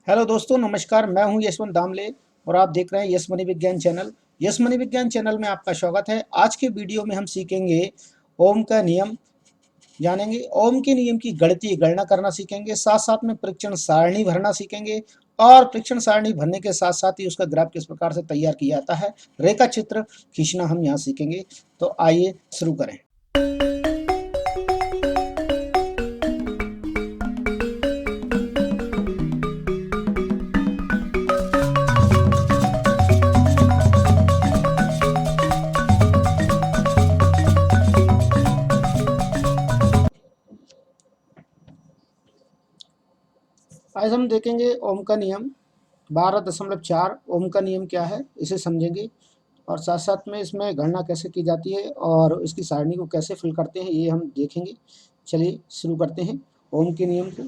Hello दोस्तों, नमस्कार। मैं हूं यशवंत दामले और आप देख रहे हैं यस मनी विज्ञान चैनल। यस मनी विज्ञान चैनल में आपका स्वागत है। आज के वीडियो में हम सीखेंगे ओम का नियम, जानेंगे ओम के नियम की गणितीय गणना करना सीखेंगे। साथ साथ में परीक्षण सारणी भरना सीखेंगे और परीक्षण सारणी भरने के साथ साथ ही उसका ग्राफ किस प्रकार से तैयार किया जाता है, रेखा चित्र खींचना हम यहाँ सीखेंगे। तो आइए शुरू करें। आज हम देखेंगे ओम का नियम 12.4। ओम का नियम क्या है इसे समझेंगे और साथ साथ में इसमें गणना कैसे की जाती है और इसकी सारणी को कैसे फिल करते हैं ये हम देखेंगे। चलिए शुरू करते हैं ओम के नियम को।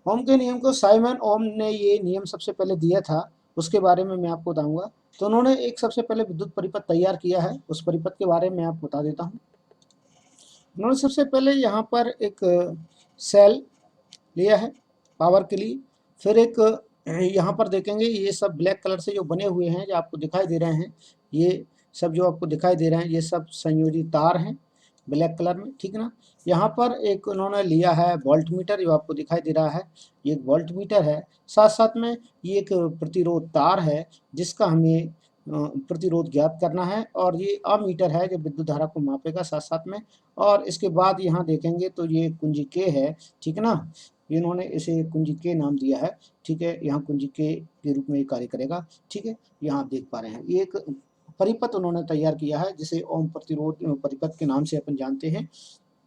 ओम के नियम को साइमन ओम ने ये नियम सबसे पहले दिया था, उसके बारे में मैं आपको बताऊंगा। तो उन्होंने एक सबसे पहले विद्युत परिपथ तैयार किया है, उस परिपथ के बारे में आपको बता देता हूँ। उन्होंने सबसे पहले यहाँ पर एक सेल लिया है पावर के लिए। फिर एक यहाँ पर देखेंगे ये सब ब्लैक कलर से जो बने हुए हैं, जो आपको दिखाई दे रहे हैं, ये सब जो आपको दिखाई दे रहे हैं ये सब संयोजी तार हैं ब्लैक कलर में, ठीक ना। यहाँ पर एक उन्होंने लिया है वोल्ट मीटर, जो आपको दिखाई दे रहा है, ये एक वोल्ट मीटर है। साथ साथ में ये एक प्रतिरोध तार है जिसका हमें प्रतिरोध ज्ञात करना है, और ये अमीटर है जो विद्युत धारा को मापेगा साथ साथ में। और इसके बाद यहाँ देखेंगे तो ये कुंजी के है, ठीक ना। इन्होंने इसे कुंजी के नाम दिया है, ठीक है। यहाँ कुंजी के रूप में ये कार्य करेगा, ठीक है। यहाँ आप देख पा रहे हैं ये एक परिपथ उन्होंने तैयार किया है जिसे ओम प्रतिरोध परिपथ के नाम से अपन जानते हैं,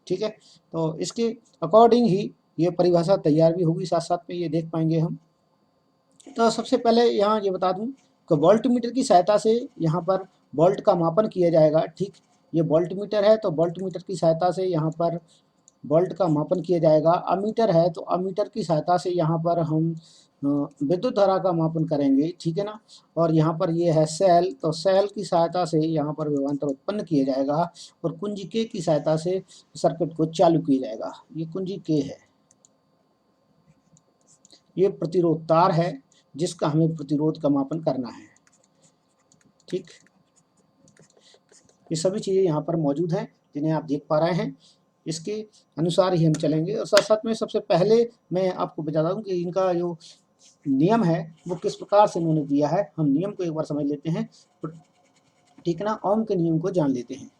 ठीक है। तो इसके अकॉर्डिंग ही ये परिभाषा तैयार भी होगी, साथ साथ में ये देख पाएंगे हम। तो सबसे पहले यहाँ ये बता दूं कि वोल्ट मीटर की सहायता से यहाँ पर वोल्ट का मापन किया जाएगा, ठीक। ये वोल्ट मीटर है तो वोल्ट मीटर की सहायता से यहाँ पर वोल्ट का मापन किया जाएगा। अमीटर है तो अमीटर की सहायता से यहाँ पर हम विद्युत धारा का मापन करेंगे, ठीक है ना। और यहाँ पर ये है सेल, तो सेल की सहायता से यहाँ पर विभवांतर उत्पन्न किया जाएगा और कुंजी के की सहायता से सर्किट को चालू किया जाएगा। ये कुंजी के है, ये प्रतिरोध तार है जिसका हमें प्रतिरोध का मापन करना है, ठीक। ये सभी चीज़ें यहाँ पर मौजूद हैं जिन्हें आप देख पा रहे हैं, इसके अनुसार ही हम चलेंगे। और साथ साथ में सबसे पहले मैं आपको बता दूं कि इनका जो नियम है वो किस प्रकार से उन्होंने दिया है। हम नियम को एक बार समझ लेते हैं, ठीक ना। ओम के नियम को जान लेते हैं।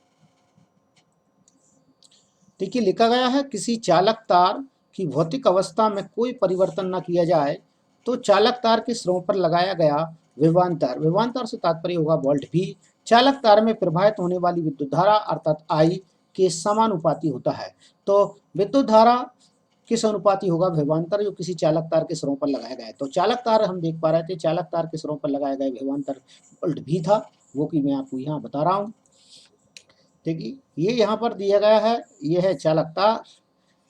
देखिए लिखा गया है, किसी चालक तार की भौतिक अवस्था में कोई परिवर्तन न किया जाए तो चालक तार के सिरों पर लगाया गया विभवांतर, विभवांतर से तात्पर्य होगा वोल्ट भी, चालक तार में प्रवाहित होने वाली विद्युत धारा अर्थात आई के समानुपाती होता है। तो विद्युत धारा किस अनुपाती होगा? विभवांतर, जो किसी चालक तार के सिरों पर लगाया गया है। तो चालक तार हम देख पा रहे थे, चालक तार के सिरों पर लगाया गया विभवांतर वोल्ट भी था, वो कि मैं आपको यहाँ बता रहा हूँ। देखिए ये यहाँ पर दिया गया है, ये है चालक तार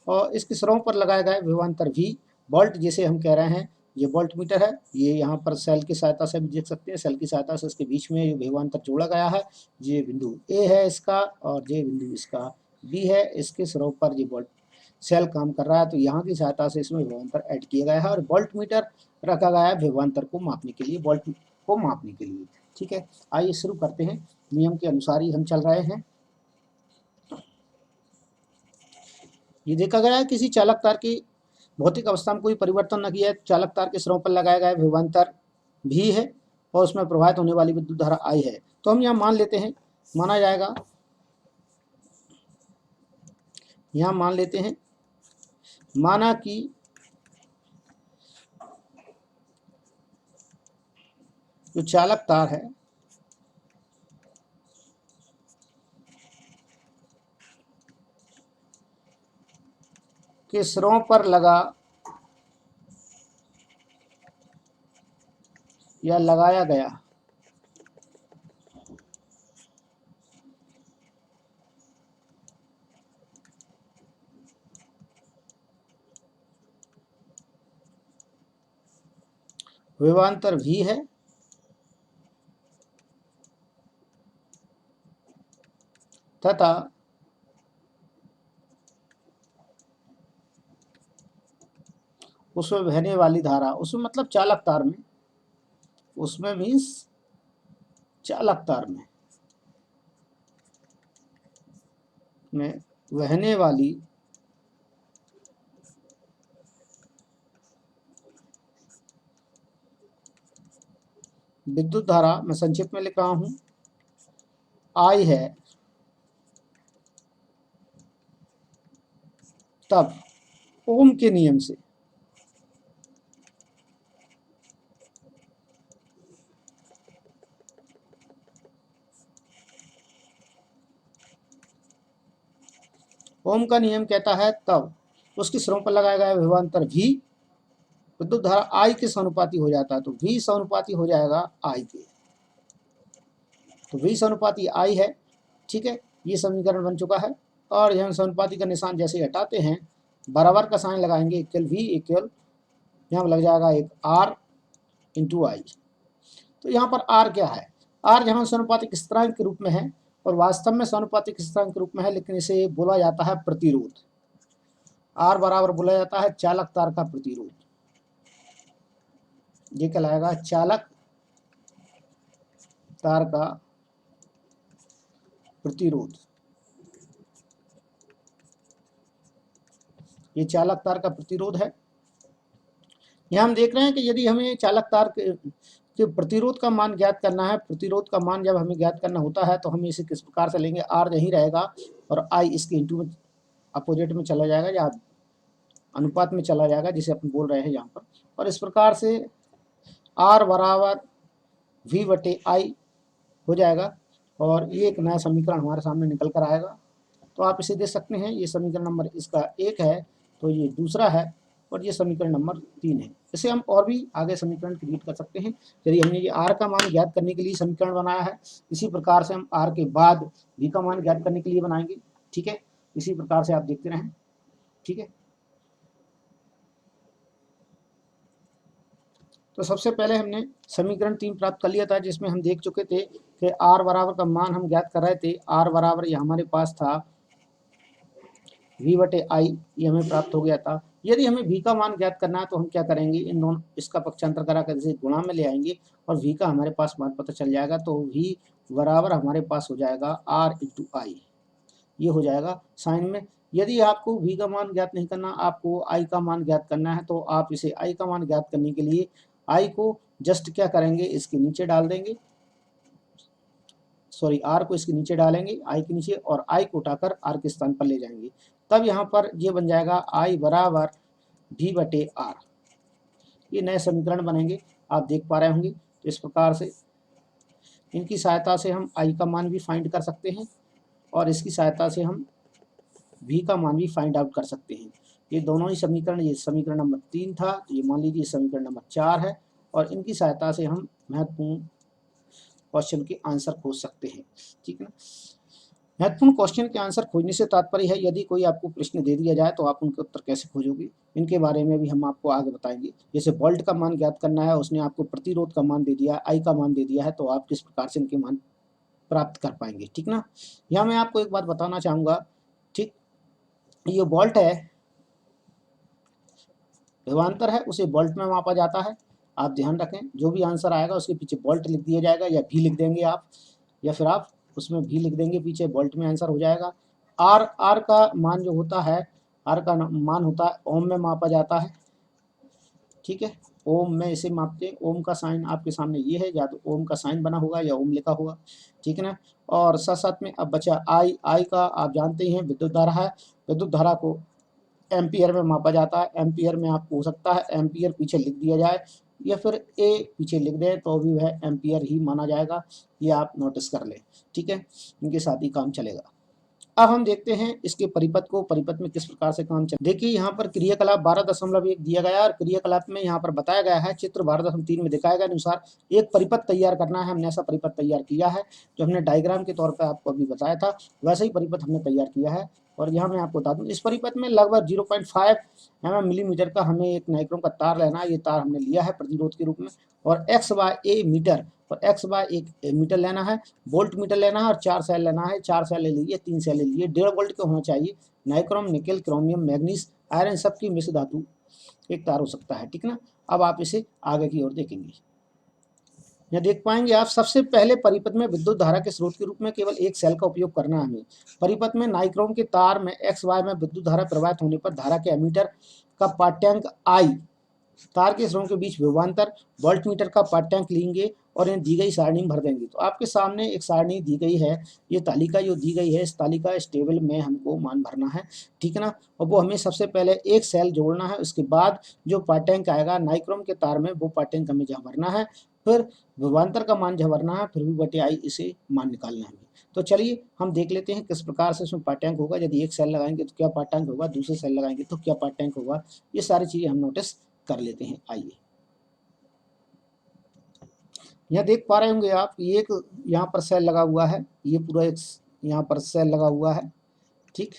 और इसके सिरों पर लगाया गया विभवांतर भी, वोल्ट जिसे हम कह रहे हैं। ये वोल्ट मीटर है, ये यहाँ पर सेल की सहायता से भी देख सकते हैं, सेल की सहायता से इसके बीच में ये विभवांतर जोड़ा गया है। ये बिंदु ए है इसका और ये बिंदु इसका बी है, इसके सिरों पर ये वोल्ट सेल काम कर रहा है, तो यहाँ की सहायता से इसमें विभवांतर ऐड किया गया है और वोल्ट मीटर रखा गया है विभवांतर को मापने के लिए, वोल्ट को मापने के लिए, ठीक है। आइए शुरू करते हैं, नियम के अनुसार ही हम चल रहे हैं। ये देखा गया है किसी चालक तार की भौतिक अवस्था में कोई परिवर्तन न किया है, चालक तार के सिरों पर लगाया गया विभवांतर भी है और उसमें प्रवाहित होने वाली विद्युत धारा आई है। तो हम यहाँ मान लेते हैं, माना जाएगा, यहाँ मान लेते हैं, माना कि जो चालक तार है के सिरों पर लगा या लगाया गया विभवांतर भी है तथा उसमें बहने वाली धारा, उसमें मतलब चालक तार में, उसमें मीन्स चालक तार में बहने वाली विद्युत धारा, मैं संक्षिप्त में लिख रहा हूं, आई है, तब ओम के नियम से ओम का नियम कहता है तब उसकी सिरों पर लगाया गया विभवांतर भी विद्युत धारा आई के समानुपाती हो जाता है, तो V समानुपाती हो जाएगा आई के, तो V समानुपाती आई है। ठीक है, ये समीकरण बन चुका है। और यहाँ समानुपाती का निशान जैसे ही हटाते हैं, बराबर का साइन लगाएंगे, इक्वल V इक्वल यहाँ लग जाएगा एक R इंटू आई। तो यहाँ पर R क्या है, R यहाँ समानुपातिक स्थिरांक के रूप में है, और वास्तव में समानुपातिक स्थिरांक के रूप में है, लेकिन इसे बोला जाता है प्रतिरोध। R बराबर बोला जाता है चालक तार का प्रतिरोध, ये कहलाएगा चालक तार का प्रतिरोध। ये चालक तार का प्रतिरोध है। यहाँ हम देख रहे हैं कि यदि हमें चालक तार के प्रतिरोध का मान ज्ञात करना है, प्रतिरोध का मान जब हमें ज्ञात करना होता है तो हम इसे किस प्रकार से लेंगे, R यहीं रहेगा और I इसके इंटू में अपोजिट में चला जाएगा या अनुपात में चला जाएगा, जिसे अपन बोल रहे हैं यहाँ पर। और इस प्रकार से R बराबर V बटे आई हो जाएगा, और ये एक नया समीकरण हमारे सामने निकल कर आएगा। तो आप इसे देख सकते हैं, ये समीकरण नंबर इसका 1 है, तो ये दूसरा है, और ये समीकरण नंबर 3 है। इसे हम और भी आगे समीकरण क्रिएट कर सकते हैं। यदि हमने ये R का मान ज्ञात करने के लिए समीकरण बनाया है, इसी प्रकार से हम R के बाद V का मान ज्ञात करने के लिए बनाएंगे। ठीक है, इसी प्रकार से आप देखते रहें। ठीक है, तो सबसे पहले हमने समीकरण 3 प्राप्त कर लिया था, जिसमें हम देख चुके थे कि R बराबर का मान हम ज्ञात कर रहे थे। R बराबर ये हमारे पास था V बटे आई, ये हमें प्राप्त हो गया था। यदि हमें V का मान ज्ञात करना है तो हम क्या करेंगे, इन दोनों इसका पक्षांतर करा कर इसे गुणा में ले आएंगे और V का हमारे पास मान पता चल जाएगा। तो V बराबर हमारे पास हो जाएगा R इंटू आई, ये हो जाएगा साइन में। यदि आपको V का मान ज्ञात नहीं करना, आपको I का मान ज्ञात करना है, तो आप इसे I का मान ज्ञात करने के लिए I को जस्ट क्या करेंगे, इसके नीचे डाल देंगे, सॉरी R को इसके नीचे डालेंगे, I के नीचे, और I को उठाकर R के स्थान पर ले जाएंगे। तब यहाँ पर ये बन जाएगा I बराबर V बटे R। ये नए समीकरण बनेंगे, आप देख पा रहे होंगे। तो इस प्रकार से इनकी सहायता से हम I का मान भी फाइंड कर सकते हैं, और इसकी सहायता से हम V का मान भी फाइंड आउट कर सकते हैं। ये दोनों ही समीकरण, ये समीकरण नंबर 3 था, तो ये मान लीजिए समीकरण नंबर 4 है, और इनकी सहायता से हम महत्वपूर्ण क्वेश्चन के आंसर खोज सकते हैं। ठीक है ना, महत्वपूर्ण क्वेश्चन के आंसर खोजने से तात्पर्य है, यदि कोई आपको प्रश्न दे दिया जाए तो आप उनके उत्तर कैसे खोजोगे, इनके बारे में भी हम आपको आगे बताएंगे। जैसे वोल्ट का मान ज्ञात करना है, उसने आपको प्रतिरोध का मान दे दिया, आई का मान दे दिया है, तो आप किस प्रकार से इनके मान प्राप्त कर पाएंगे। ठीक ना, यहाँ मैं आपको एक बात बताना चाहूँगा। ठीक, ये वोल्ट है, विभवांतर है, उसे वोल्ट में मापा जाता है। आप ध्यान रखें, जो भी आंसर आएगा उसके पीछे वोल्ट लिख दिया जाएगा, या भी लिख देंगे आप, या फिर आप उसमें भी लिख देंगे पीछे, वोल्ट में आंसर हो जाएगा। आर का मान जो होता है, आर का मान होता है ओम में मापा जाता है। ठीक है, ओम में इसे मापते हैं। ओम का साइन आपके सामने ये है, या तो ओम का साइन बना होगा या ओम लिखा होगा। ठीक है ना, और साथ साथ में अब बचा आई का आप जानते ही हैं विद्युत धारा है। विद्युत धारा को एम्पियर में मापा जाता है। एम्पियर में आपको हो सकता है एम्पियर पीछे लिख दिया जाए, या फिर ए पीछे लिख दें, तो भी वह एम्पियर ही माना जाएगा। ये आप नोटिस कर लें। ठीक है, इनके साथ ही काम चलेगा। अब हम देखते हैं इसके परिपथ को, परिपथ में किस प्रकार से काम चले। देखिए यहाँ पर क्रियाकलाप 12.1 दिया गया है, और क्रियाकलाप में यहाँ पर बताया गया है, चित्र 12.3 में दिखाया गया अनुसार एक परिपथ तैयार करना है। हमने ऐसा परिपथ तैयार किया है, जो हमने डायग्राम के तौर पर आपको अभी बताया था, वैसे ही परिपथ हमने तैयार किया है। और यहाँ मैं आपको बता दूँ, इस परिपथ में लगभग 0.5 मिलीमीटर का हमें एक नाइक्रोम का तार लेना है। ये तार हमने लिया है प्रतिरोध के रूप में, और x बाय a मीटर, और x बाय 1 मीटर लेना है, वोल्ट मीटर लेना है, और 4 सेल लेना है। 4 सेल ले लीजिए, 3 सेल ले लीजिए, 1.5 वोल्ट के होना चाहिए। Nichrome, nickel, chromium, manganese, iron सबकी मिश्र धातु एक तार हो सकता है, ठीक ना। अब आप इसे आगे की ओर देखेंगे, यहाँ देख पाएंगे आप, सबसे पहले परिपथ में विद्युत धारा के स्रोत के रूप में केवल एक सेल का उपयोग करना है हमें। परिपथ में नाइक्रोम के तार में एक्स वाय में विद्युत धारा प्रवाहित होने पर धारा के एमीटर का पाठ्यांक आई, तार के स्रों के बीच विभवांतर, वोल्ट मीटर का पाठ्यांक लेंगे और इन्हें दी गई सारणी में भर देंगे। तो आपके सामने एक सारणी दी गई है, ये तालिका जो दी गई है, इस तालिका इस टेबल में हमको मान भरना है, ठीक है ना। और वो हमें सबसे पहले एक सेल जोड़ना है, उसके बाद जो पाठ्यांक आएगा नाइक्रोम के तार में वो पाठ्यांक हमें जहाँ भरना है, फिर विभवांतर का मान जहाँ भरना है, फिर V बटे आई इसे मान निकालना है। तो चलिए हम देख लेते हैं किस प्रकार से इसमें पाठ्यांक होगा। यदि एक सेल लगाएंगे तो क्या पाठ्यांक होगा, दूसरे सेल लगाएंगे तो क्या पाठ्यांक होगा, ये सारी चीजें हम नोटिस कर लेते हैं। आइए, यहाँ देख पा रहे होंगे आप, ये एक यहाँ पर सेल लगा हुआ है, ये पूरा एक यहाँ पर सेल लगा हुआ है, ठीक।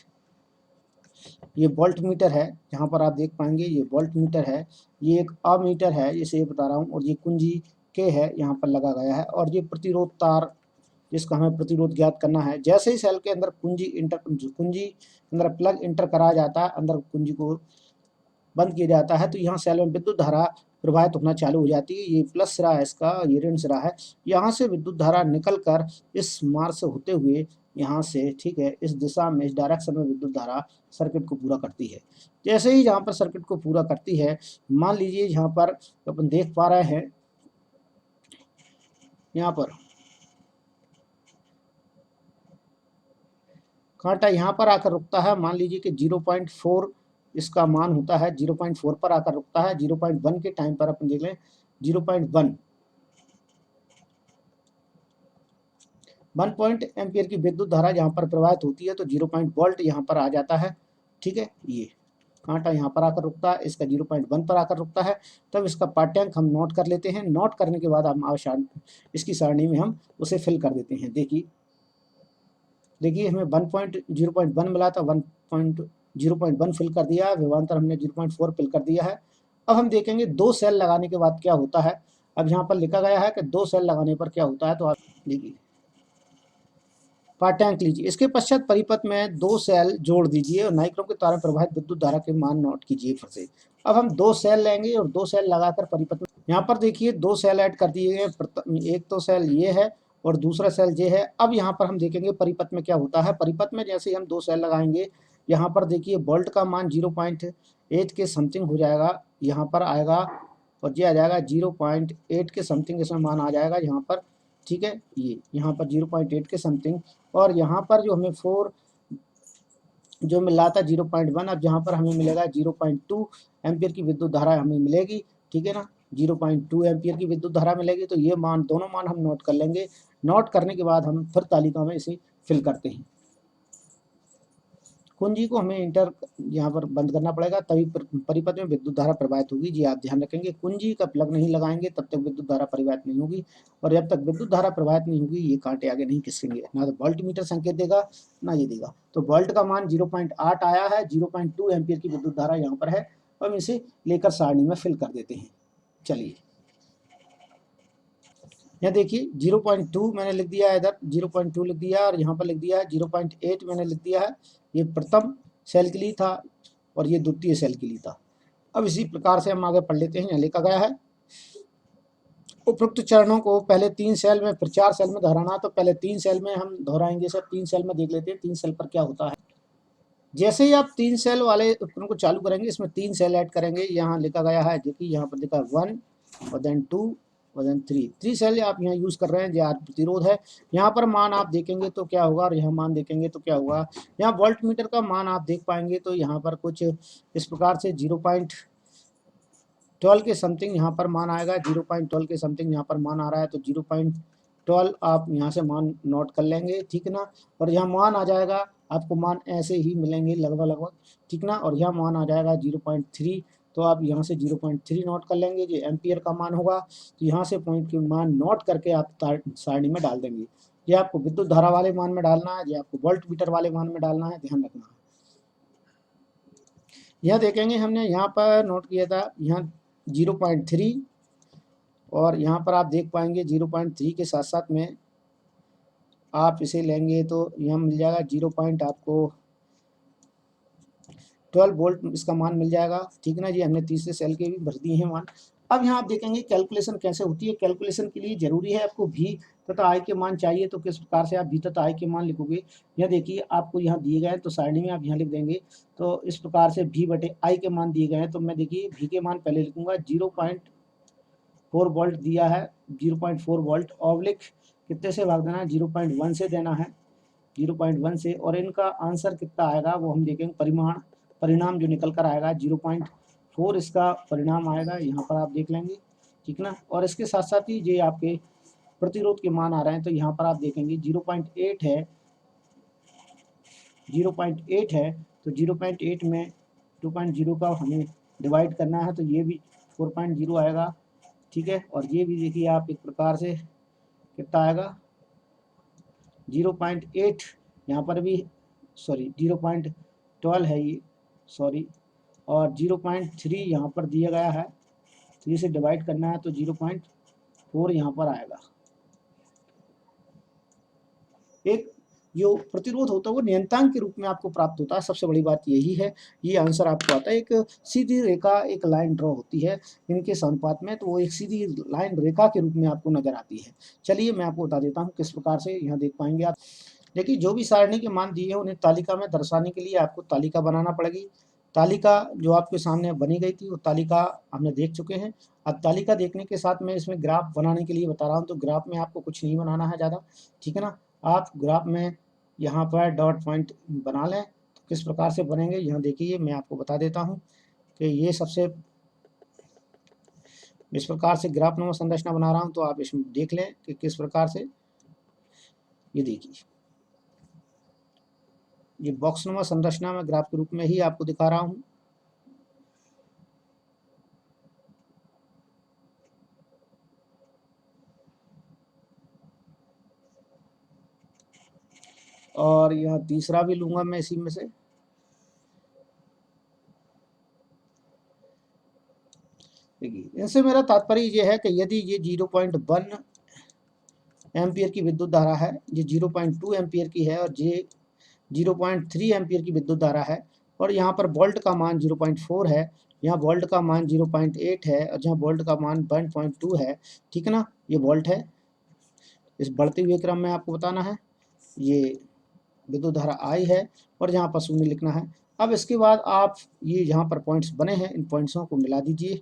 ये वोल्ट मीटर है, यहाँ पर आप देख पाएंगे ये वोल्ट मीटर है, ये एक अमीटर है, इसे ये बता रहा हूँ, और ये कुंजी के है यहाँ पर लगा गया है, और ये प्रतिरोध तार जिसका हमें प्रतिरोध ज्ञात करना है। जैसे ही सेल के अंदर कुंजी अंदर प्लग इंटर कराया जाता है, अंदर कुंजी को बंद किया जाता है, तो यहाँ सेल में विद्युत धारा प्रवाहित होना चालू हो जाती है। ये प्लस सिरा है इसका, ये ऋण सिरा है, यहाँ से विद्युत धारा निकल कर इस मार्ग से होते हुए यहाँ से, ठीक है, इस दिशा में, इस डायरेक्शन में विद्युत धारा सर्किट को पूरा करती है। जैसे ही यहाँ पर सर्किट को पूरा करती है, मान लीजिए यहाँ पर अपन देख पा रहे हैं, यहाँ पर कांटा यहाँ पर आकर रुकता है, मान लीजिए कि 0.4 इसका मान होता है, 0.4 पर आकर रुकता है। 0.1 के टाइम पर अपन देख लें, 0.1 1 एम्पियर की विद्युत धारा जहाँ पर प्रवाहित होती है, तो 0 वोल्ट यहाँ पर आ जाता है, ठीक है। ये कांटा यहाँ पर आकर रुकता है, इसका 0.1 पर आकर रुकता है, तब इसका पाठ्यांक हम नोट कर लेते हैं। नोट करने के बाद हम इसकी सारणी में हम उसे फिल कर देते हैं। देखिए हमें 0.1 मिला था, 0.1 फिल कर दिया है, विभवांतर हमने 0.4 फिल कर दिया है। अब हम देखेंगे दो सेल लगाने के बाद क्या होता है। अब यहाँ पर लिखा गया है कि दो सेल लगाने पर क्या होता है, तो आप देखिए पाठ्यांक लीजिए। इसके पश्चात परिपथ में दो सेल जोड़ दीजिए और नाइक्रोम के तार में प्रवाहित विद्युत धारा के मान नोट कीजिए फिर से। अब हम दो सेल लेंगे और दो सेल लगाकर परिपथ में, यहाँ पर देखिए दो सेल ऐड कर दिए गए, एक तो सेल ये है और दूसरा सेल ये है। अब यहाँ पर हम देखेंगे परिपथ में क्या होता है। परिपथ में जैसे ही हम दो सेल लगाएंगे, यहाँ पर देखिए वोल्ट का मान 0.8 के समथिंग हो जाएगा, यहाँ पर आएगा, और ये आ जाएगा 0.8 के समथिंग इसमें मान आ जाएगा यहाँ पर, ठीक है। ये यहाँ पर 0.8 के समथिंग, और यहाँ पर जो हमें 4 जो मिल रहा था 0.1, अब यहाँ पर हमें मिलेगा 0.2 एम्पियर की विद्युत धारा हमें मिलेगी, ठीक है ना। 0.2 एम्पियर की विद्युत धारा मिलेगी। तो ये मान, दोनों मान हम नोट कर लेंगे। नोट करने के बाद हम फिर तालिका में इसे फिल करते हैं। कुंजी को हमें इंटर यहाँ पर बंद करना पड़ेगा, तभी परिपथ में विद्युत धारा प्रवाहित होगी। जी आप ध्यान रखेंगे, कुंजी का प्लग नहीं लगाएंगे तब तक विद्युत धारा प्रवाहित नहीं होगी, और जब तक विद्युत धारा प्रवाहित नहीं होगी ये कांटे आगे नहीं खिसकेंगे। ना तो वोल्ट मीटर संकेत देगा, ना ये देगा। तो वोल्ट का मान 0.8 आया है, 0.2 एम्पियर की विद्युत धारा यहाँ पर है। हम इसे लेकर सारणी में फिल कर देते हैं। चलिए यहाँ देखिए 0.2 मैंने लिख दिया है, इधर 0.2 लिख दिया, और यहाँ पर लिख दिया है 0.8 मैंने लिख दिया है। ये प्रथम सेल के लिए था और ये द्वितीय सेल के लिए था। अब इसी प्रकार से हम आगे पढ़ लेते हैं। यहाँ लिखा गया है, उपरोक्त चरणों को पहले 3 सेल में फिर 4 सेल में दोहराना। तो पहले 3 सेल में हम दोहराएंगे सर, 3 सेल में देख लेते हैं 3 सेल पर क्या होता है। जैसे ही आप 3 सेल वाले उपकरण को चालू करेंगे, इसमें 3 सेल ऐड करेंगे। यहाँ लिखा गया है, देखिए यहाँ पर लिखा 1 और देन 2 और देन 3 सेल आप यहाँ यूज कर रहे हैं। जो प्रतिरोध है, यहाँ पर मान आप देखेंगे तो क्या होगा, और यहाँ मान देखेंगे तो क्या होगा। यहाँ वोल्ट मीटर का मान आप देख पाएंगे, तो यहाँ पर कुछ इस प्रकार से 0.12 के समथिंग यहाँ पर मान आएगा। 0.12 के समथिंग यहाँ पर मान आ रहा है, तो 0.12 आप यहाँ से मान नोट कर लेंगे, ठीक ना। और यहाँ मान आ जाएगा, आपको मान ऐसे ही मिलेंगे लगभग, ठीक ना। और यहाँ मान आ जाएगा 0.3, तो आप यहाँ से 0.3 नोट कर लेंगे। जो एम्पियर का मान होगा, तो यहाँ से पॉइंट के मान नोट करके आप सारणी में डाल देंगे। ये आपको विद्युत धारा वाले मान में डालना है, ये आपको वोल्ट मीटर वाले मान में डालना है, ध्यान रखना है। यह देखेंगे हमने यहाँ पर नोट किया था, यहाँ 0.3, और यहाँ पर आप देख पाएंगे 0.3 के साथ साथ में आप इसे लेंगे तो यहाँ मिल जाएगा 0 पॉइंट आपको 12 वोल्ट इसका मान मिल जाएगा। ठीक है ना जी, हमने तीसरे सेल के भी भर दिए हैं मान। अब यहाँ आप देखेंगे कैलकुलेशन कैसे होती है। कैलकुलेशन के लिए जरूरी है आपको भी तथा आई के मान चाहिए, तो किस प्रकार से आप भी तथा आई के मान लिखोगे। यह देखिए आपको यहाँ दिए गए हैं तो सारणी में आप यहाँ लिख देंगे। तो इस प्रकार से भी बटे आई के मान दिए गए हैं, तो मैं देखिए भी के मान पहले लिखूंगा 0.4 वोल्ट दिया है, 0.4 वोल्ट ऑब्लिक कितने से भाग देना है, 0.1 से देना है, 0.1 से। और इनका आंसर कितना आएगा वो हम देखेंगे, परिणाम जो निकल कर आएगा 0.4 इसका परिणाम आएगा, यहाँ पर आप देख लेंगे। ठीक ना। और इसके साथ साथ ही ये आपके प्रतिरोध के मान आ रहे हैं, तो यहाँ पर आप देखेंगे 0.8 है, 0.8 है, तो 0.8 में 2.0 का हमें डिवाइड करना है, तो ये भी 4.0 आएगा। ठीक है। और ये भी देखिए आप एक प्रकार से कितना आएगा 0.8, यहाँ पर भी सॉरी 0.12 है ये, सॉरी, और 0.3 यहाँ पर दिया गया है, तो इसे डिवाइड करना है तो 0.4 यहाँ पर आएगा। एक जो प्रतिरोध होता है वो नियंतांक के रूप में आपको प्राप्त होता है, सबसे बड़ी बात यही है। ये आंसर आपको आता है। एक सीधी रेखा, एक लाइन ड्रॉ होती है इनके अनुपात में, तो वो एक सीधी लाइन रेखा के रूप में आपको नजर आती है। चलिए मैं आपको बता देता हूँ किस प्रकार से यहाँ देख पाएंगे आप। देखिए जो भी सारणी के मान दिए हैं उन्हें तालिका में दर्शाने के लिए आपको तालिका बनाना पड़ेगी। तालिका जो आपके सामने बनी गई थी वो तालिका हमने देख चुके हैं। अब तालिका देखने के साथ मैं इसमें ग्राफ बनाने के लिए बता रहा हूँ, तो ग्राफ में आपको कुछ नहीं बनाना है ज़्यादा। ठीक है ना। आप ग्राफ में यहाँ पर डॉट पॉइंट बना लें, तो किस प्रकार से बनेंगे यहाँ देखिए मैं आपको बता देता हूँ कि ये सबसे इस प्रकार से ग्राफ नुमा संरचना बना रहा हूँ, तो आप इसमें देख लें कि किस प्रकार से। ये देखिए ये बॉक्स नुमा संरचना में ग्राफ के रूप में ही आपको दिखा रहा हूँ। और यह तीसरा भी लूंगा मैं इसी में से। देखिए इनसे मेरा तात्पर्य ये है कि यदि ये 0.1 एम्पियर की विद्युत धारा है, ये 0.2 एम्पियर की है, और ये 0.3 एम्पियर की विद्युत धारा है, और यहाँ पर वोल्ट का मान 0.4 है, यहाँ वोल्ट का मान 0.8 है, और जहाँ वोल्ट का मान 1.2 है। ठीक है ना। ये वोल्ट है। इस बढ़ते हुए क्रम में आपको बताना है। ये विद्युत धारा आई है, और यहाँ पर शून्य लिखना है। अब इसके बाद आप ये यहाँ पर पॉइंट्स बने हैं, इन पॉइंट्सों को मिला दीजिए।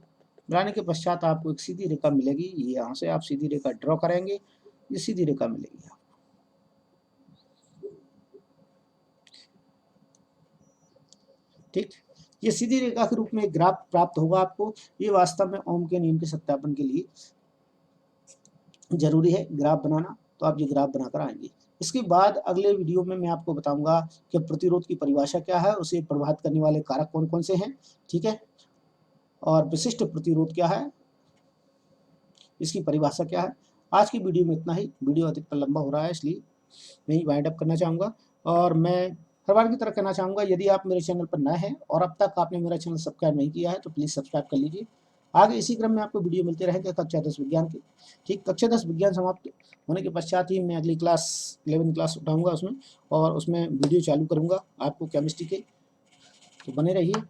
मिलाने के पश्चात आपको एक सीधी रेखा मिलेगी। ये यहाँ से आप सीधी रेखा ड्रॉ करेंगे, ये सीधी रेखा मिलेगी आपको। ठीक। ये सीधी रेखा के रूप में एक ग्राफ प्राप्त होगा आपको। ये वास्तव में ओम के नियम के सत्यापन के लिए जरूरी है ग्राफ बनाना, तो आप ये ग्राफ बनाकर आएंगे। इसके बाद अगले वीडियो में मैं आपको बताऊंगा कि प्रतिरोध की परिभाषा क्या है, उसे प्रभावित करने वाले कारक कौन कौन से हैं। ठीक है। और विशिष्ट प्रतिरोध क्या है, इसकी परिभाषा क्या है। आज की वीडियो में इतना ही। वीडियो अधिक लंबा हो रहा है, इसलिए मैं ही वाइंड अप करना चाहूँगा। और मैं हर बार की तरह कहना चाहूँगा, यदि आप मेरे चैनल पर नए हैं और अब तक आपने मेरा चैनल सब्सक्राइब नहीं किया है, तो प्लीज़ सब्सक्राइब कर लीजिए। आगे इसी क्रम में आपको वीडियो मिलते रहेंगे कक्षा 10 विज्ञान की। ठीक। कक्षा 10 विज्ञान समाप्त होने के पश्चात ही मैं अगली क्लास 11 क्लास उठाऊँगा उसमें, और उसमें वीडियो चालू करूँगा आपको केमिस्ट्री के। तो बने रहिए।